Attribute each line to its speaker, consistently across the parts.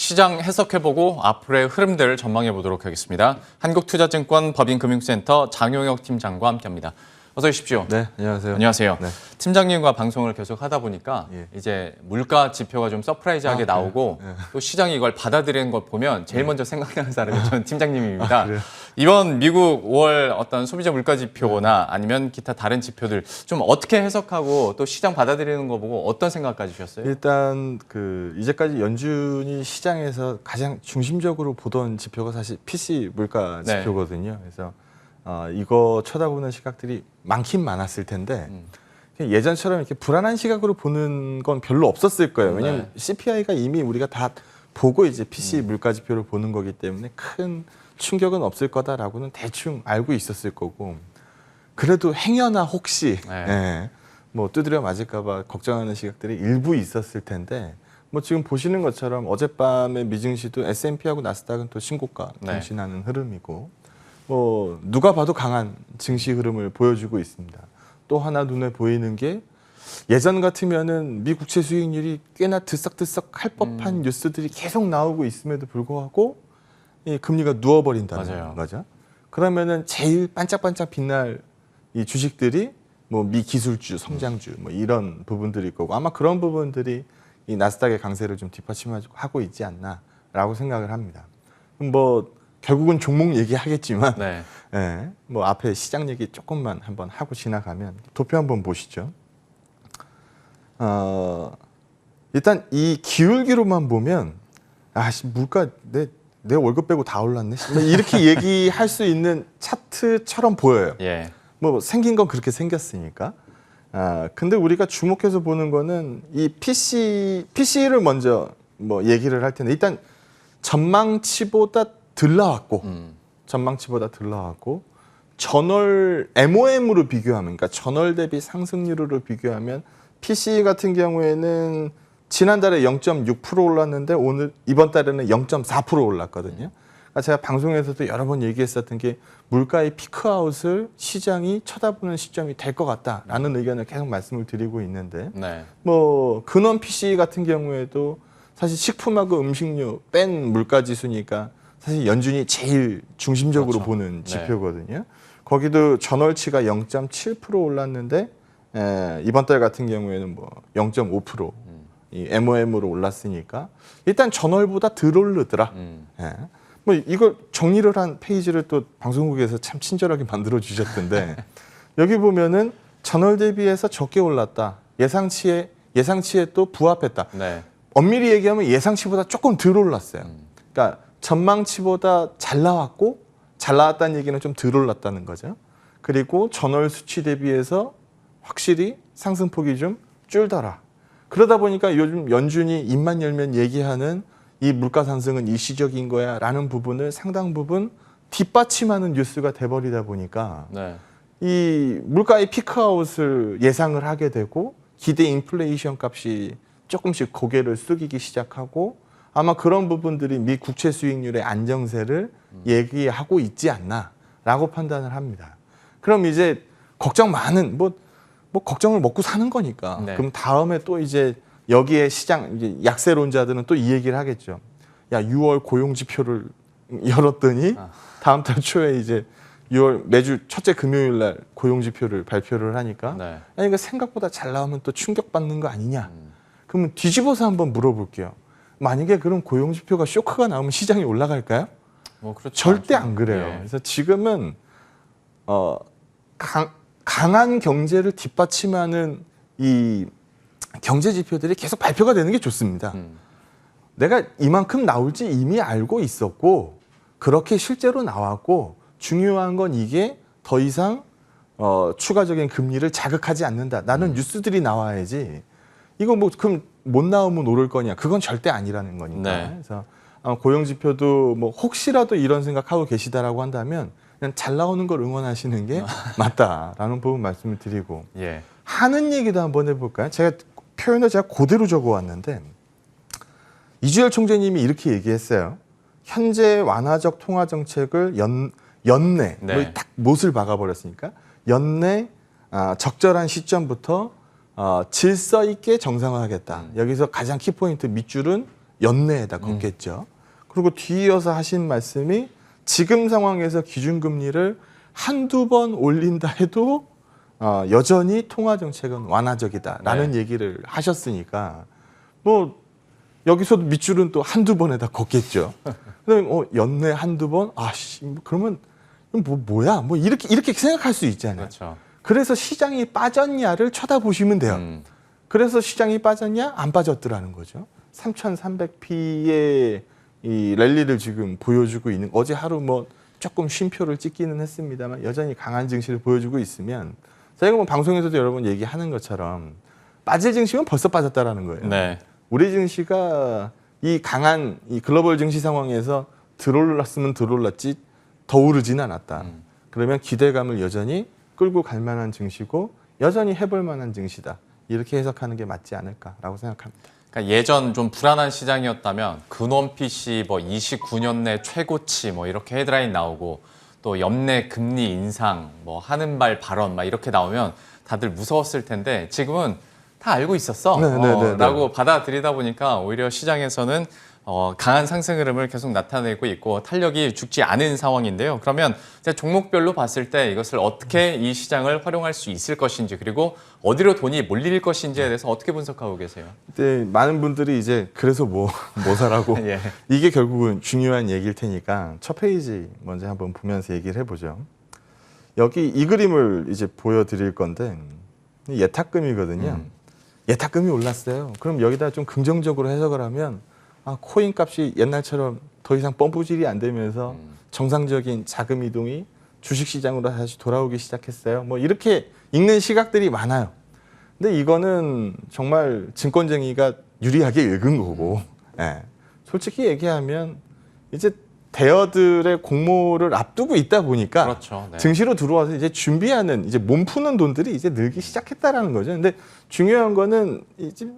Speaker 1: 시장 해석해보고 앞으로의 흐름들을 전망해 보도록 하겠습니다. 한국투자증권 법인금융센터 장용혁 팀장과 함께합니다. 어서 오십시오.
Speaker 2: 네, 안녕하세요.
Speaker 1: 안녕하세요.
Speaker 2: 네.
Speaker 1: 팀장님과 방송을 계속 하다 보니까
Speaker 2: 예.
Speaker 1: 이제 물가 지표가 좀 서프라이즈하게 나오고
Speaker 2: 네.
Speaker 1: 또 시장이 이걸 받아들이는 걸 보면 제일 먼저 생각나는 사람이 저는 팀장님입니다.
Speaker 2: 그래요?
Speaker 1: 이번 미국 5월 어떤 소비자 물가 지표나 아니면 기타 다른 지표들 좀 어떻게 해석하고 또 시장 받아들이는 거 보고 어떤 생각 가지셨어요?
Speaker 2: 일단 이제까지 연준이 시장에서 가장 중심적으로 보던 지표가 사실 PC 물가
Speaker 1: 네.
Speaker 2: 지표거든요. 그래서 이거 쳐다보는 시각들이 많긴 많았을 텐데 예전처럼 이렇게 불안한 시각으로 보는 건 별로 없었을 거예요. 왜냐하면 CPI가 이미 우리가 다 보고 이제 PC 물가 지표를 보는 거기 때문에 큰 충격은 없을 거다라고는 대충 알고 있었을 거고, 그래도 행여나 혹시 뭐 두드려 맞을까봐 걱정하는 시각들이 일부 있었을 텐데, 뭐 지금 보시는 것처럼 어젯밤의 미증시도 S&P하고 나스닥은 또 신고가 경신하는 흐름이고, 뭐 누가 봐도 강한 증시 흐름을 보여주고 있습니다. 또 하나 눈에 보이는 게 예전 같으면은 미 국채 수익률이 꽤나 들썩들썩 할 법한 뉴스들이 계속 나오고 있음에도 불구하고 이 금리가 누워버린다는 거죠. 그러면은 제일 반짝반짝 빛날 이 주식들이 뭐 미 기술주, 성장주 뭐 이런 부분들일 거고, 아마 그런 부분들이 이 나스닥의 강세를 좀 뒷받침하고 있지 않나라고 생각을 합니다. 뭐 결국은 종목 얘기하겠지만, 뭐 앞에 시장 얘기 조금만 한번 하고 지나가면 도표 한번 보시죠. 일단 이 기울기로만 보면 물가 내 월급 빼고 다 올랐네 이렇게 얘기할 수 있는 차트처럼 보여요. 뭐 생긴 건 그렇게 생겼으니까. 근데 우리가 주목해서 보는 거는 이 PC를 먼저 뭐 얘기를 할 텐데, 일단 전망치보다 덜 나왔고, 전월 MOM으로 비교하면, 그러니까 전월 대비 상승률로 비교하면 PC 같은 경우에는 지난달에 0.6% 올랐는데 이번 달에는 0.4% 올랐거든요. 그러니까 제가 방송에서도 여러 번 얘기했었던 게 물가의 피크아웃을 시장이 쳐다보는 시점이 될 것 같다라는 의견을 계속 말씀을 드리고 있는데, 뭐 근원 PC 같은 경우에도 사실 식품하고 음식료 뺀 물가 지수니까 사실 연준이 제일 중심적으로 보는 지표거든요. 거기도 전월치가 0.7% 올랐는데 이번 달 같은 경우에는 뭐 0.5% 이 MOM으로 올랐으니까 일단 전월보다 덜 오르더라. 뭐 이걸 정리를 한 페이지를 또 방송국에서 참 친절하게 만들어 주셨던데 여기 보면은 전월 대비해서 적게 올랐다. 예상치에 또 부합했다. 엄밀히 얘기하면 예상치보다 조금 덜 올랐어요. 그러니까 전망치보다 잘 나왔다는 얘기는 좀 덜 올랐다는 거죠. 그리고 전월 수치 대비해서 확실히 상승폭이 좀 줄더라. 그러다 보니까 요즘 연준이 입만 열면 얘기하는 이 물가 상승은 일시적인 거야 라는 부분을 상당 부분 뒷받침하는 뉴스가 돼버리다 보니까 이 물가의 피크아웃을 예상을 하게 되고 기대 인플레이션 값이 조금씩 고개를 숙이기 시작하고, 아마 그런 부분들이 미 국채 수익률의 안정세를 얘기하고 있지 않나라고 판단을 합니다. 그럼 이제 걱정 많은 뭐 걱정을 먹고 사는 거니까. 그럼 다음에 또 이제 여기에 시장 이제 약세론자들은 또 이 얘기를 하겠죠. 야, 6월 고용 지표를 열었더니 다음 달 초에 이제 6월 매주 첫째 금요일 날 고용 지표를 발표를 하니까 이거 생각보다 잘 나오면 또 충격받는 거 아니냐. 그러면 뒤집어서 한번 물어볼게요. 만약에 그런 고용 지표가 쇼크가 나오면 시장이 올라갈까요? 절대 안 그래요. 그래서 지금은 강한 경제를 뒷받침하는 이 경제 지표들이 계속 발표가 되는 게 좋습니다. 내가 이만큼 나올지 이미 알고 있었고 그렇게 실제로 나왔고, 중요한 건 이게 더 이상 추가적인 금리를 자극하지 않는다라는 뉴스들이 나와야지, 이거 뭐 그럼 못 나오면 오를 거냐, 그건 절대 아니라는 거니까. 그래서 고용 지표도 뭐 혹시라도 이런 생각하고 계시다라고 한다면 그냥 잘 나오는 걸 응원하시는 게 맞다라는 부분 말씀을 드리고, 하는 얘기도 한번 해볼까요? 표현을 제가 그대로 적어왔는데, 이주열 총재님이 이렇게 얘기했어요. 현재 완화적 통화 정책을 연내 딱 못을 박아버렸으니까 연내 적절한 시점부터 질서 있게 정상화하겠다. 여기서 가장 키포인트 밑줄은 연내에다 걷겠죠. 그리고 뒤이어서 하신 말씀이 지금 상황에서 기준금리를 한두 번 올린다 해도 여전히 통화정책은 완화적이다라는
Speaker 1: 네.
Speaker 2: 얘기를 하셨으니까 뭐 여기서도 밑줄은 또 한두 번에다 걷겠죠. 그다음에 연내 한두 번? 아씨, 그러면 뭐야? 뭐 이렇게 생각할 수 있잖아요.
Speaker 1: 그렇죠.
Speaker 2: 그래서 시장이 빠졌냐를 쳐다보시면 돼요. 그래서 시장이 빠졌냐? 안 빠졌더라는 거죠. 3,300P의 이 랠리를 지금 보여주고 있는, 어제 하루 뭐 조금 쉼표를 찍기는 했습니다만 여전히 강한 증시를 보여주고 있으면, 저희가 뭐 방송에서도 여러 번 얘기하는 것처럼 빠질 증시면 벌써 빠졌다라는 거예요.
Speaker 1: 네.
Speaker 2: 우리 증시가 이 강한 이 글로벌 증시 상황에서 들어올랐으면 들어올랐지 더 오르지는 않았다. 그러면 기대감을 여전히 끌고 갈 만한 증시고 여전히 해볼 만한 증시다. 이렇게 해석하는 게 맞지 않을까라고 생각합니다.
Speaker 1: 그러니까 예전 좀 불안한 시장이었다면 근원PC 뭐 29년 내 최고치 뭐 이렇게 헤드라인 나오고 또 연내 금리 인상 뭐 하는 발 발언 막 이렇게 나오면 다들 무서웠을 텐데 지금은 다 알고 있었어 라고 받아들이다 보니까 오히려 시장에서는 강한 상승 흐름을 계속 나타내고 있고 탄력이 죽지 않은 상황인데요. 그러면 이제 종목별로 봤을 때 이것을 어떻게 이 시장을 활용할 수 있을 것인지, 그리고 어디로 돈이 몰릴 것인지에 대해서 어떻게 분석하고 계세요?
Speaker 2: 네, 많은 분들이 이제 그래서 뭐 사라고
Speaker 1: 예.
Speaker 2: 이게 결국은 중요한 얘기일 테니까 첫 페이지 먼저 한번 보면서 얘기를 해보죠. 여기 이 그림을 이제 보여드릴 건데 예탁금이거든요. 예탁금이 올랐어요. 그럼 여기다 좀 긍정적으로 해석을 하면 코인 값이 옛날처럼 더 이상 펌프질이 안 되면서 정상적인 자금 이동이 주식시장으로 다시 돌아오기 시작했어요. 뭐 이렇게 읽는 시각들이 많아요. 근데 이거는 정말 증권쟁이가 유리하게 읽은 거고, 예. 솔직히 얘기하면 이제 대여들의 공모를 앞두고 있다 보니까
Speaker 1: 그렇죠. 네.
Speaker 2: 증시로 들어와서 이제 준비하는, 이제 몸 푸는 돈들이 이제 늘기 시작했다라는 거죠. 근데 중요한 거는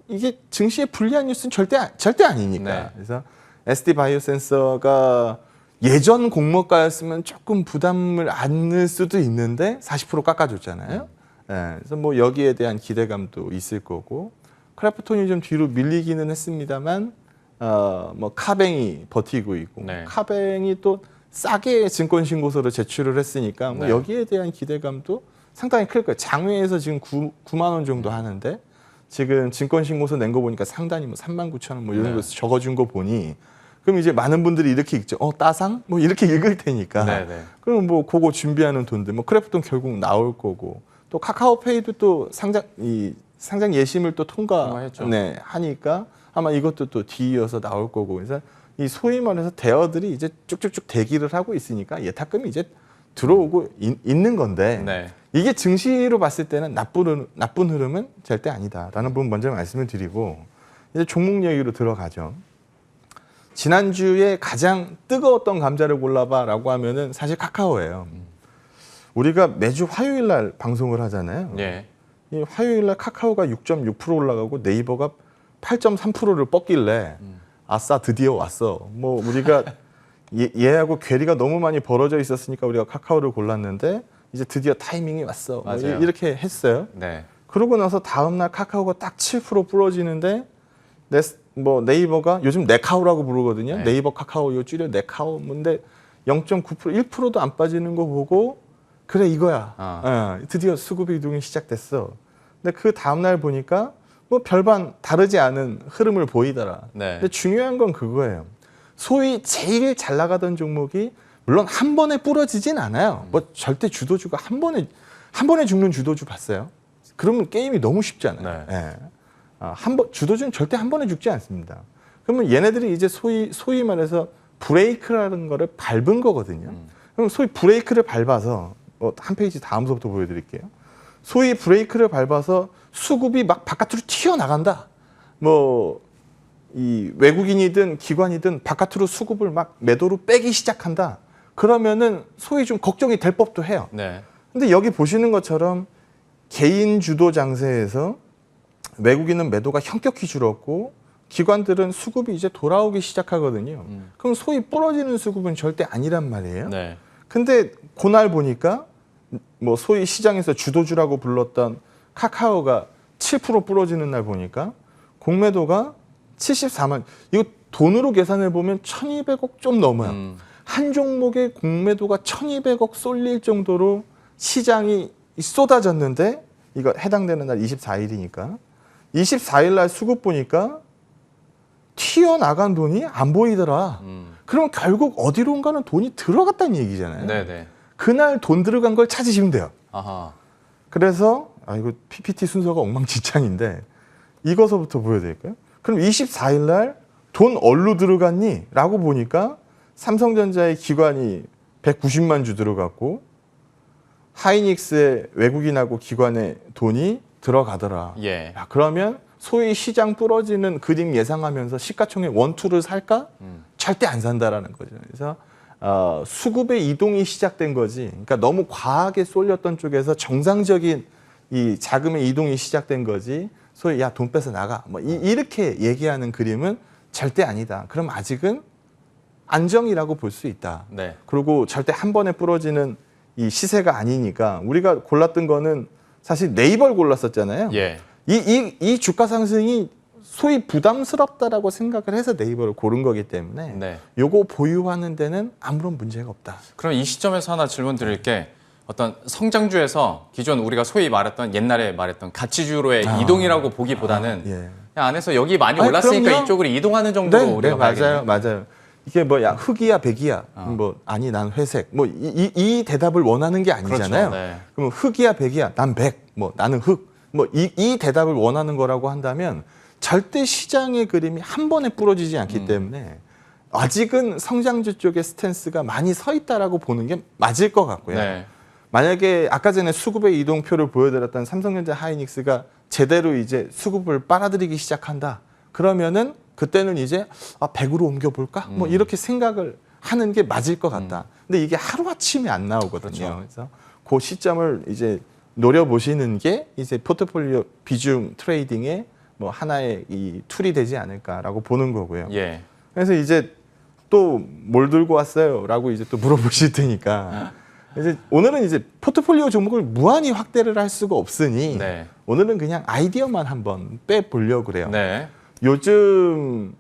Speaker 2: 이게 증시에 불리한 뉴스는 절대 아니니까.
Speaker 1: 네.
Speaker 2: 그래서 SD 바이오센서가 예전 공모가였으면 조금 부담을 안을 수도 있는데 40% 깎아줬잖아요. 예, 그래서 뭐 여기에 대한 기대감도 있을 거고, 크래프톤이 좀 뒤로 밀리기는 했습니다만 뭐 카뱅이 버티고 있고,
Speaker 1: 네.
Speaker 2: 카뱅이 또 싸게 증권 신고서를 제출을 했으니까 뭐
Speaker 1: 네.
Speaker 2: 여기에 대한 기대감도 상당히 클 거예요. 장외에서 지금 9만 원 정도 하는데 지금 증권 신고서 낸 거 보니까 상단이 뭐 39,000원 뭐 이런
Speaker 1: 네.
Speaker 2: 거 적어준 거 보니, 그럼 이제 많은 분들이 이렇게 읽죠. 따상? 뭐 이렇게 읽을 테니까.
Speaker 1: 네, 네.
Speaker 2: 그럼 뭐 그거 준비하는 돈들, 뭐 크래프톤 결국 나올 거고, 또 카카오페이도 또 상장 예심을 또
Speaker 1: 통과했죠.
Speaker 2: 하니까 아마 이것도 또 뒤이어서 나올 거고, 그래서 이 소위 말해서 대여들이 이제 쭉쭉쭉 대기를 하고 있으니까 예탁금이 이제 들어오고 있는 건데,
Speaker 1: 네.
Speaker 2: 이게 증시로 봤을 때는 나쁜 흐름은 절대 아니다라는 부분 먼저 말씀을 드리고, 이제 종목 얘기로 들어가죠. 지난주에 가장 뜨거웠던 감자를 골라봐라고 하면은 사실 카카오예요. 우리가 매주 화요일 날 방송을 하잖아요.
Speaker 1: 예.
Speaker 2: 이 화요일 날 카카오가 6.6% 올라가고 네이버가 8.3%를 뻗길래 아싸 드디어 왔어. 뭐 우리가 얘하고 괴리가 너무 많이 벌어져 있었으니까 우리가 카카오를 골랐는데 이제 드디어 타이밍이 왔어. 뭐
Speaker 1: 맞아요.
Speaker 2: 이렇게 했어요.
Speaker 1: 네.
Speaker 2: 그러고 나서 다음 날 카카오가 딱 7% 부러지는데 뭐 네이버가 요즘 네카오라고 부르거든요.
Speaker 1: 네.
Speaker 2: 네이버 카카오 요 줄여 네카오. 근데 0.9% 1%도 안 빠지는 거 보고 그래 이거야. 드디어 수급 이동이 시작됐어. 근데 그 다음 날 보니까 뭐 별반 다르지 않은 흐름을 보이더라.
Speaker 1: 네.
Speaker 2: 근데 중요한 건 그거예요. 소위 제일 잘 나가던 종목이 물론 한 번에 부러지진 않아요. 뭐 절대 주도주가 한 번에 죽는 주도주 봤어요? 그러면 게임이 너무 쉽잖아요.
Speaker 1: 네.
Speaker 2: 예. 주도주는 절대 한 번에 죽지 않습니다. 그러면 얘네들이 이제 소위 말해서 브레이크라는 거를 밟은 거거든요. 그럼 소위 브레이크를 밟아서 한 페이지 다음서부터 보여드릴게요. 소위 브레이크를 밟아서 수급이 막 바깥으로 튀어나간다. 뭐 이 외국인이든 기관이든 바깥으로 수급을 막 매도로 빼기 시작한다. 그러면은 소위 좀 걱정이 될 법도 해요.
Speaker 1: 네.
Speaker 2: 근데 여기 보시는 것처럼 개인 주도 장세에서 외국인은 매도가 현격히 줄었고 기관들은 수급이 이제 돌아오기 시작하거든요. 그럼 소위 부러지는 수급은 절대 아니란 말이에요.
Speaker 1: 네. 근데
Speaker 2: 그날 보니까 뭐 소위 시장에서 주도주라고 불렀던 카카오가 7% 부러지는 날 보니까 공매도가 74만, 이거 돈으로 계산해 보면 1,200억 좀 넘어요. 한 종목의 공매도가 1,200억 쏠릴 정도로 시장이 쏟아졌는데 이거 해당되는 날 24일이니까 24일 날 수급 보니까 튀어나간 돈이 안 보이더라. 그럼 결국 어디론가는 돈이 들어갔다는 얘기잖아요.
Speaker 1: 네네.
Speaker 2: 그날 돈 들어간 걸 찾으시면 돼요.
Speaker 1: 아하.
Speaker 2: 그래서 이거 PPT 순서가 엉망진창인데 이거서부터 보여드릴까요? 그럼 24일 날 돈 얼로 들어갔니? 라고 보니까 삼성전자의 기관이 190만 주 들어갔고 하이닉스의 외국인하고 기관의 돈이 들어가더라.
Speaker 1: 예.
Speaker 2: 야, 그러면 소위 시장 부러지는 그림 예상하면서 시가총액 원투를 살까? 절대 안 산다라는 거죠. 그래서 수급의 이동이 시작된 거지. 그러니까 너무 과하게 쏠렸던 쪽에서 정상적인 이 자금의 이동이 시작된 거지. 소위 야, 돈 빼서 나가. 뭐 이렇게 얘기하는 그림은 절대 아니다. 그럼 아직은 안정이라고 볼 수 있다.
Speaker 1: 네.
Speaker 2: 그리고 절대 한 번에 부러지는 이 시세가 아니니까 우리가 골랐던 거는 사실 네이버를 골랐었잖아요.
Speaker 1: 예.
Speaker 2: 이 주가 상승이 소위 부담스럽다라고 생각을 해서 네이버를 고른 거기 때문에
Speaker 1: 네.
Speaker 2: 요거 보유하는 데는 아무런 문제가 없다.
Speaker 1: 그럼 이 시점에서 하나 질문 드릴 게 어떤 성장주에서 기존 우리가 소위 말했던 옛날에 말했던 가치주로의 이동이라고 보기보다는
Speaker 2: 예.
Speaker 1: 그냥 안에서 여기 많이
Speaker 2: 아니,
Speaker 1: 올랐으니까
Speaker 2: 그럼요.
Speaker 1: 이쪽으로 이동하는 정도로
Speaker 2: 네,
Speaker 1: 우리가
Speaker 2: 맞아요,
Speaker 1: 봐야겠네요.
Speaker 2: 맞아요. 이게 뭐야 흑이야 백이야 뭐 아니 난 회색 뭐 이 대답을 원하는 게 아니잖아요.
Speaker 1: 그렇죠, 네.
Speaker 2: 그럼 흑이야 백이야 난 백 뭐 나는 흑 뭐 이 대답을 원하는 거라고 한다면 절대 시장의 그림이 한 번에 부러지지 않기 때문에 아직은 성장주 쪽의 스탠스가 많이 서 있다라고 보는 게 맞을 것 같고요.
Speaker 1: 네.
Speaker 2: 만약에 아까 전에 수급의 이동표를 보여드렸던 삼성전자 하이닉스가 제대로 이제 수급을 빨아들이기 시작한다. 그러면은 그때는 이제 100으로 옮겨볼까? 뭐 이렇게 생각을 하는 게 맞을 것 같다. 근데 이게 하루아침에 안 나오거든요.
Speaker 1: 그렇죠.
Speaker 2: 그래서 그 시점을 이제 노려보시는 게 이제 포트폴리오 비중 트레이딩의 뭐 하나의 이 툴이 되지 않을까라고 보는 거고요.
Speaker 1: 예.
Speaker 2: 그래서 이제 또 뭘 들고 왔어요?라고 이제 또 물어보실 테니까 이제 오늘은 이제 포트폴리오 종목을 무한히 확대를 할 수가 없으니
Speaker 1: 네.
Speaker 2: 오늘은 그냥 아이디어만 한번 빼보려고 그래요.
Speaker 1: 네.
Speaker 2: 요즘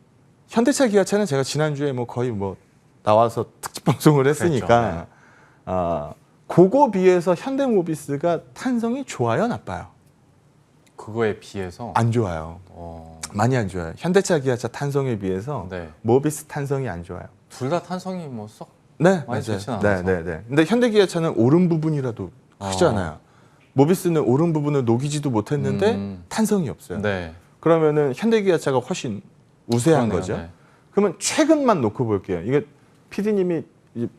Speaker 2: 현대차, 기아차는 제가 지난주에 뭐 거의 뭐 나와서 특집 방송을 했으니까 그거 비해서 현대모비스가 탄성이 좋아요, 나빠요?
Speaker 1: 그거에 비해서
Speaker 2: 안 좋아요. 많이 안 좋아요. 현대차, 기아차 탄성에 비해서
Speaker 1: 네.
Speaker 2: 모비스 탄성이 안 좋아요.
Speaker 1: 둘 다 탄성이 뭐 썩
Speaker 2: 네,
Speaker 1: 많이
Speaker 2: 맞아요.
Speaker 1: 좋진
Speaker 2: 네,
Speaker 1: 않아서.
Speaker 2: 네, 네. 근데 현대기아차는 오른 부분이라도 크잖아요. 모비스는 오른 부분을 녹이지도 못했는데 탄성이 없어요.
Speaker 1: 네.
Speaker 2: 그러면은 현대기아차가 훨씬 우세한
Speaker 1: 그러네요,
Speaker 2: 거죠.
Speaker 1: 네.
Speaker 2: 그러면 최근만 놓고 볼게요. 이게 PD님이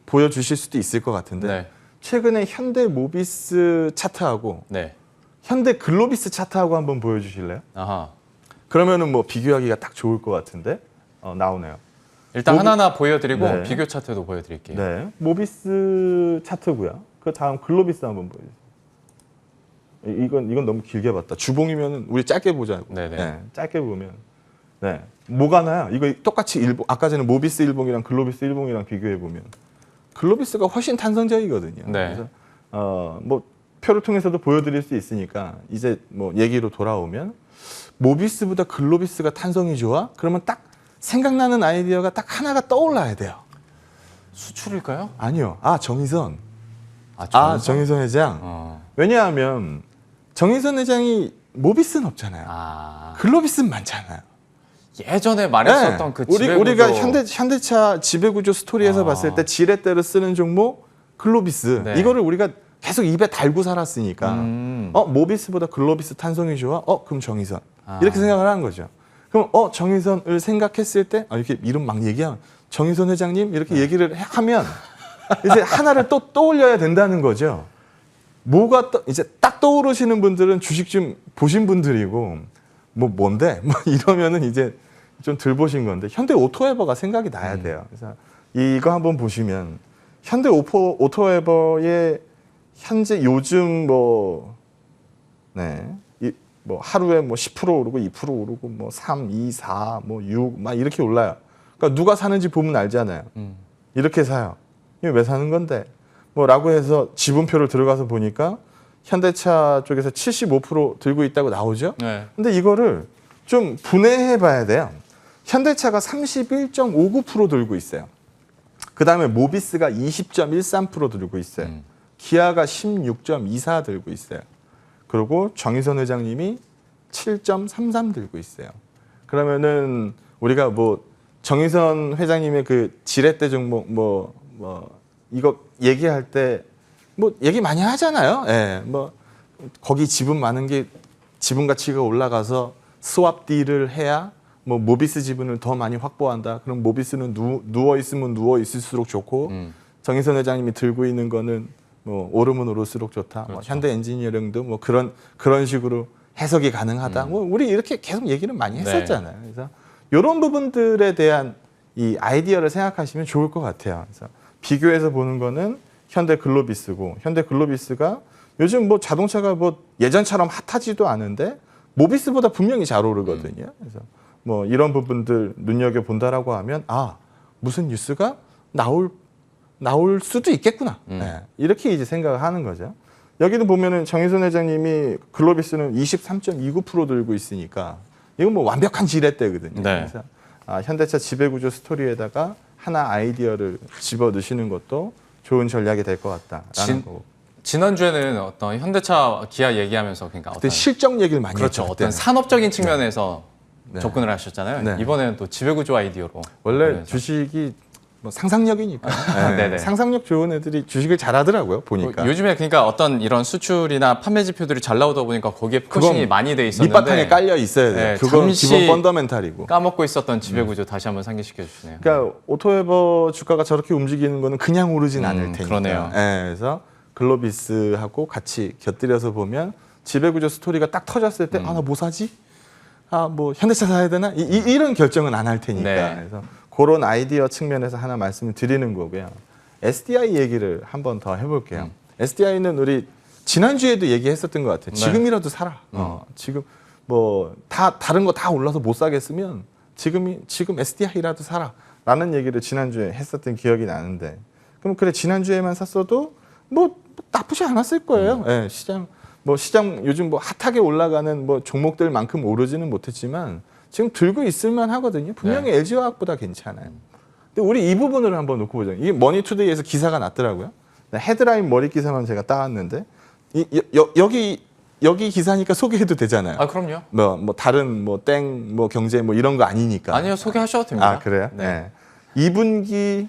Speaker 2: 보여주실 수도 있을 것 같은데
Speaker 1: 네.
Speaker 2: 최근에 현대 모비스 차트하고
Speaker 1: 네.
Speaker 2: 현대 글로비스 차트하고 한번 보여주실래요?
Speaker 1: 아하.
Speaker 2: 그러면은 뭐 비교하기가 딱 좋을 것 같은데 나오네요.
Speaker 1: 일단 하나하나 보여드리고
Speaker 2: 네.
Speaker 1: 비교 차트도 보여드릴게요.
Speaker 2: 네, 모비스 차트고요. 그 다음 글로비스 한번 보여주세요. 이건 너무 길게 봤다. 주봉이면 우리 짧게 보자고.
Speaker 1: 네네.
Speaker 2: 네, 짧게 보면 네 뭐가 나요? 이거 똑같이 일봉 아까 전에 모비스 일봉이랑 글로비스 일봉이랑 비교해 보면 글로비스가 훨씬 탄성적이거든요.
Speaker 1: 네.
Speaker 2: 그래서 뭐 표를 통해서도 보여드릴 수 있으니까 이제 뭐 얘기로 돌아오면 모비스보다 글로비스가 탄성이 좋아? 그러면 딱 생각나는 아이디어가 딱 하나가 떠올라야 돼요.
Speaker 1: 수출일까요?
Speaker 2: 아니요. 정의선.
Speaker 1: 정의선?
Speaker 2: 정의선 회장.
Speaker 1: 어.
Speaker 2: 왜냐하면 정의선 회장이 모비스는 없잖아요. 글로비스는 많잖아요.
Speaker 1: 예전에 말했었던 그 지배구조.
Speaker 2: 우리가 현대차 지배구조 스토리에서 봤을 때 지렛대로 쓰는 종목 글로비스.
Speaker 1: 네.
Speaker 2: 이거를 우리가 계속 입에 달고 살았으니까 모비스보다 글로비스 탄성이 좋아? 그럼 정의선. 이렇게 생각을 하는 거죠. 그럼 정의선을 생각했을 때 이렇게 이름 막 얘기하면 정의선 회장님 이렇게 얘기를 하면 이제 하나를 또 떠올려야 된다는 거죠. 뭐가 이제 딱 떠오르시는 분들은 주식 좀 보신 분들이고 뭔데 이러면은 이제 좀 덜 보신 건데 현대 오토에버가 생각이 나야 돼요. 그래서 이거 한번 보시면 현대 오토에버의 현재 요즘 하루에 10% 오르고 2% 오르고 3, 2, 4, 6 막 이렇게 올라요. 그러니까 누가 사는지 보면 알잖아요. 이렇게 사요. 이거 왜 사는 건데? 라고 해서 지분표를 들어가서 보니까 현대차 쪽에서 75% 들고 있다고 나오죠.
Speaker 1: 네.
Speaker 2: 근데 이거를 좀 분해해 봐야 돼요. 현대차가 31.59% 들고 있어요. 그 다음에 모비스가 20.13% 들고 있어요. 기아가 16.24 들고 있어요. 그리고 정의선 회장님이 7.33 들고 있어요. 그러면은 우리가 뭐 정의선 회장님의 그 지렛대 종목 이거 얘기할 때 뭐 얘기 많이 하잖아요. 예, 뭐 거기 지분 많은 게 지분 가치가 올라가서 스왑 딜을 해야 뭐 모비스 지분을 더 많이 확보한다. 그럼 모비스는 누워 있으면 누워 있을수록 좋고 정의선 회장님이 들고 있는 거는 뭐 오르면 오를수록 좋다.
Speaker 1: 그렇죠.
Speaker 2: 뭐 현대 엔지니어링도 뭐 그런 식으로 해석이 가능하다. 뭐 우리 이렇게 계속 얘기를 많이 했었잖아요. 그래서 이런 부분들에 대한 이 아이디어를 생각하시면 좋을 것 같아요. 그래서 비교해서 보는 거는 현대 글로비스고 현대 글로비스가 요즘 뭐 자동차가 뭐 예전처럼 핫하지도 않은데 모비스보다 분명히 잘 오르거든요. 그래서 뭐 이런 부분들 눈여겨 본다라고 하면 아 무슨 뉴스가 나올 수도 있겠구나. 네, 이렇게 이제 생각을 하는 거죠. 여기도 보면은 정의선 회장님이 글로비스는 23.29% 들고 있으니까 이건 뭐 완벽한 지렛대거든요.
Speaker 1: 네.
Speaker 2: 그래서 현대차 지배구조 스토리에다가 하나 아이디어를 집어 넣으시는 것도 좋은 전략이 될 것 같다라는 거고.
Speaker 1: 지난주에는 어떤 현대차 기아 얘기하면서 그러니까
Speaker 2: 그때
Speaker 1: 어떤
Speaker 2: 실적 얘기를 많이
Speaker 1: 그렇죠.
Speaker 2: 했죠.
Speaker 1: 어떤
Speaker 2: 그때는.
Speaker 1: 산업적인 측면에서
Speaker 2: 네.
Speaker 1: 접근을 하셨잖아요.
Speaker 2: 네.
Speaker 1: 이번에는 또 지배구조 아이디어로.
Speaker 2: 원래
Speaker 1: 접근해서.
Speaker 2: 주식이 뭐 상상력이니까.
Speaker 1: 네네.
Speaker 2: 상상력 좋은 애들이 주식을 잘하더라고요. 보니까.
Speaker 1: 요즘에 그러니까 어떤 이런 수출이나 판매 지표들이 잘 나오다 보니까 거기에 포싱이 많이 돼 있었는데
Speaker 2: 밑바탕에 깔려 있어야 돼요.
Speaker 1: 네,
Speaker 2: 그건
Speaker 1: 잠시
Speaker 2: 기본 펀더멘탈이고.
Speaker 1: 까먹고 있었던 지배구조 다시 한번 상기시켜 주시네요.
Speaker 2: 그러니까 오토에버 주가가 저렇게 움직이는 거는 그냥 오르진 않을 테니까.
Speaker 1: 그러네요.
Speaker 2: 그래서 글로비스하고 같이 곁들여서 보면 지배구조 스토리가 딱 터졌을 때 아 나 뭐 사지? 아 뭐 현대차 사야 되나? 이런 결정은 안 할 테니까.
Speaker 1: 네.
Speaker 2: 그래서 그런 아이디어 측면에서 하나 말씀을 드리는 거고요. SDI 얘기를 한 번 더 해볼게요. SDI는 우리 지난주에도 얘기했었던 것 같아요.
Speaker 1: 네.
Speaker 2: 지금이라도 사라. 지금 뭐 다른 거 다 올라서 못 사겠으면 지금 SDI라도 사라라는 얘기를 지난주에 했었던 기억이 나는데 그럼 그래 지난주에만 샀어도 뭐 나쁘지 않았을 거예요. 예, 시장 요즘 뭐 핫하게 올라가는 뭐 종목들만큼 오르지는 못했지만 지금 들고 있을만 하거든요. 분명히 LG화학보다 괜찮아요. 근데 우리 이 부분을 한번 놓고 보자. 이게 머니투데이에서 기사가 났더라고요. 헤드라인 머리 기사만 제가 따왔는데 여기 기사니까 소개해도 되잖아요.
Speaker 1: 아 그럼요.
Speaker 2: 뭐 다른 뭐 경제 뭐 이런 거 아니니까.
Speaker 1: 아니요 소개하셔도 됩니다.
Speaker 2: 아 그래요?
Speaker 1: 네.
Speaker 2: 2분기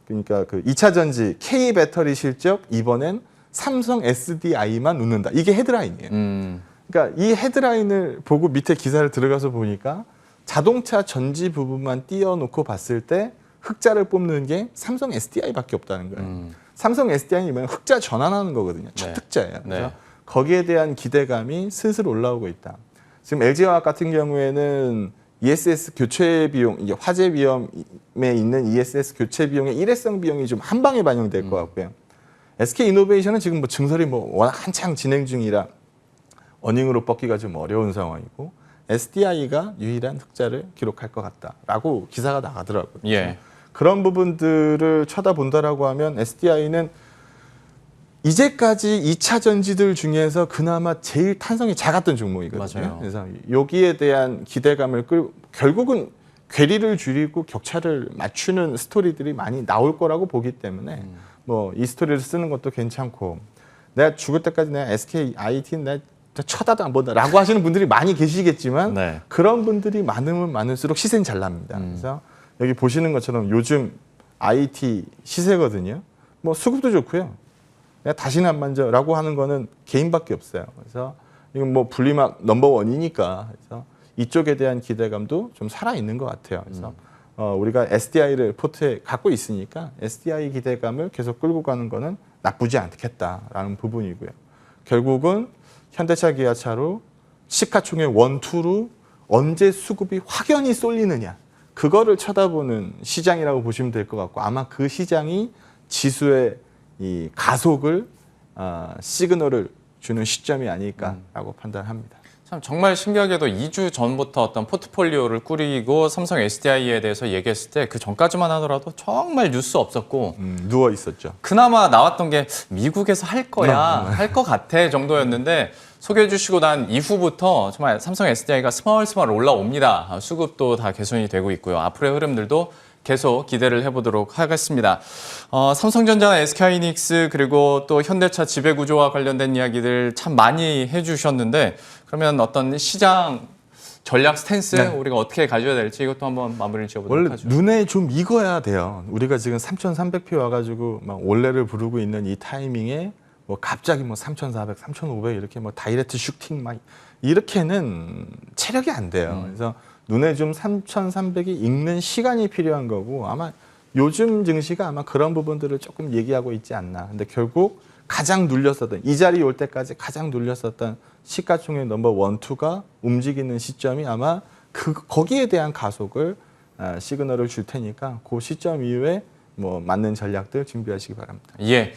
Speaker 2: 그러니까 그 2차 전지 K 배터리 실적 이번엔 삼성 SDI만 웃는다. 이게 헤드라인이에요. 그러니까 이 헤드라인을 보고 밑에 기사를 들어가서 보니까 자동차 전지 부분만 띄워놓고 봤을 때 흑자를 뽑는 게 삼성 SDI밖에 없다는 거예요. 삼성 SDI는 흑자 전환하는 거거든요. 첫
Speaker 1: 네.
Speaker 2: 흑자예요. 그래서
Speaker 1: 네.
Speaker 2: 거기에 대한 기대감이 슬슬 올라오고 있다. 지금 LG화학 같은 경우에는 ESS 교체 비용, 이게 화재 위험에 있는 ESS 교체 비용의 일회성 비용이 좀 한 방에 반영될 것 같고요. SK 이노베이션은 지금 뭐 증설이 뭐 워낙 한창 진행 중이라 어닝으로 뻗기가 좀 어려운 상황이고 SDI가 유일한 흑자를 기록할 것 같다라고 기사가 나가더라고요.
Speaker 1: 예.
Speaker 2: 그런 부분들을 쳐다본다라고 하면 SDI는 이제까지 2차 전지들 중에서 그나마 제일 탄성이 작았던 종목이거든요.
Speaker 1: 맞아요.
Speaker 2: 그래서 여기에 대한 기대감을 끌고 결국은 괴리를 줄이고 격차를 맞추는 스토리들이 많이 나올 거라고 보기 때문에 뭐 이 스토리를 쓰는 것도 괜찮고 내가 죽을 때까지 내가 SK IT는 내가 쳐다도 안 본다라고 하시는 분들이 많이 계시겠지만
Speaker 1: 네.
Speaker 2: 그런 분들이 많으면 많을수록 시세는 잘 납니다. 그래서 여기 보시는 것처럼 요즘 IT 시세거든요. 뭐 수급도 좋고요. 내가 다시는 안 만져라고 하는 거는 개인밖에 없어요. 그래서 이건 뭐 분리막 넘버원이니까 그래서 이쪽에 대한 기대감도 좀 살아 있는 것 같아요. 그래서 우리가 SDI를 포트에 갖고 있으니까 SDI 기대감을 계속 끌고 가는 거는 나쁘지 않겠다라는 부분이고요. 결국은 현대차 기아차로 시가총액 1, 2로 언제 수급이 확연히 쏠리느냐 그거를 쳐다보는 시장이라고 보시면 될 것 같고 아마 그 시장이 지수의 이 가속을 시그널을 주는 시점이 아닐까라고 판단합니다.
Speaker 1: 참 정말 신기하게도 2주 전부터 어떤 포트폴리오를 꾸리고 삼성 SDI에 대해서 얘기했을 때 그 전까지만 하더라도 정말 뉴스 없었고
Speaker 2: 누워 있었죠.
Speaker 1: 그나마 나왔던 게 미국에서 할 거야, 할 것 같아 정도였는데 소개해 주시고 난 이후부터 정말 삼성 SDI가 스멀스멀 올라옵니다. 수급도 다 개선이 되고 있고요. 앞으로의 흐름들도 계속 기대를 해보도록 하겠습니다. 삼성전자나 SK하이닉스 그리고 또 현대차 지배구조와 관련된 이야기들 참 많이 해주셨는데 그러면 어떤 시장 전략 스탠스
Speaker 2: 네.
Speaker 1: 우리가 어떻게 가져야 될지 이것도 한번 마무리를 지어보도록
Speaker 2: 원래
Speaker 1: 하죠.
Speaker 2: 눈에 좀 익어야 돼요. 우리가 지금 3,300표 와가지고 막 올레를 부르고 있는 이 타이밍에 뭐 갑자기 뭐 3,400, 3,500 이렇게 뭐 다이렉트 슈팅 막 이렇게는 체력이 안 돼요. 그래서 눈에 좀 3,300이 익는 시간이 필요한 거고 아마 요즘 증시가 아마 그런 부분들을 조금 얘기하고 있지 않나. 근데 결국 가장 눌렸었던 이 자리 올 때까지 가장 눌렸었던 시가총액 넘버 1, 2가 움직이는 시점이 아마 거기에 대한 가속을 시그널을 줄 테니까 그 시점 이후에 뭐 맞는 전략들 준비하시기 바랍니다.
Speaker 1: 예.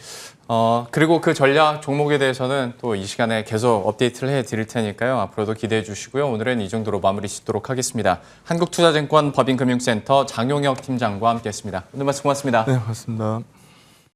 Speaker 1: 그리고 그 전략 종목에 대해서는 또 이 시간에 계속 업데이트를 해드릴 테니까요. 앞으로도 기대해 주시고요. 오늘은 이 정도로 마무리 짓도록 하겠습니다. 한국투자증권 법인금융센터 장용혁 팀장과 함께했습니다. 오늘 말씀 고맙습니다.
Speaker 2: 네, 고맙습니다.